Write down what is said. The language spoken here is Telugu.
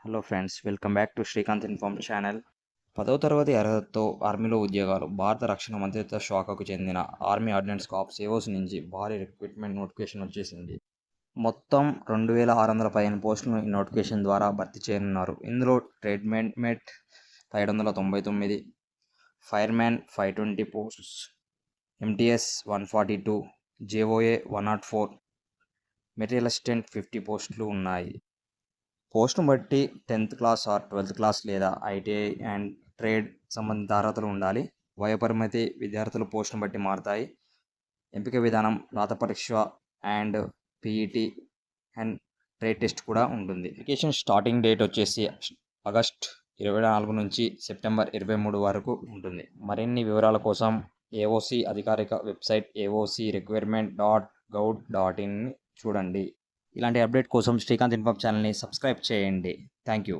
Hello friends, welcome back to Srikanth inform channel. 10వ తరగతి అర్హతతో ఆర్మీలో ఉద్యోగాలు. భారత రక్షణ మంత్రిత్వ శాఖకు చెందిన ఆర్మీ ఆర్డినెన్స్ కార్ప్స్ ఏఓస్ నుంచి భారీ రిక్రూట్మెంట్ నోటిఫికేషన్ వచ్చేసింది. మొత్తం 2600 పైన పోస్టులను ఈ నోటిఫికేషన్ ద్వారా భర్తీ చేయనున్నారు. ఇందులో tradesman mate 799, fireman 520 posts, MTS 142, JOA 104, material assistant 50 పోస్టులు ఉన్నాయి. పోస్టును బట్టి 10th class or 12th class లేదా ఐటీఐ అండ్ ట్రేడ్ సంబంధిత అర్హతలు ఉండాలి. వయోపరిమితి విద్యార్థుల పోస్టును బట్టి మారుతాయి. ఎంపిక విధానం రాత పరీక్ష and PET and trade test కూడా ఉంటుంది. అప్లికేషన్ స్టార్టింగ్ డేట్ వచ్చేసి ఆగస్ట్ 24 నుంచి సెప్టెంబర్ 23 వరకు ఉంటుంది. మరిన్ని వివరాల కోసం ఏఓసి అధికారిక వెబ్సైట్ AOCrequirement.gov.in చూడండి. ఇలాంటి అప్డేట్ కోసం శ్రీకాంత్ ఇన్ఫార్మ్ ఛానల్ని సబ్స్క్రైబ్ చేయండి. Thank you.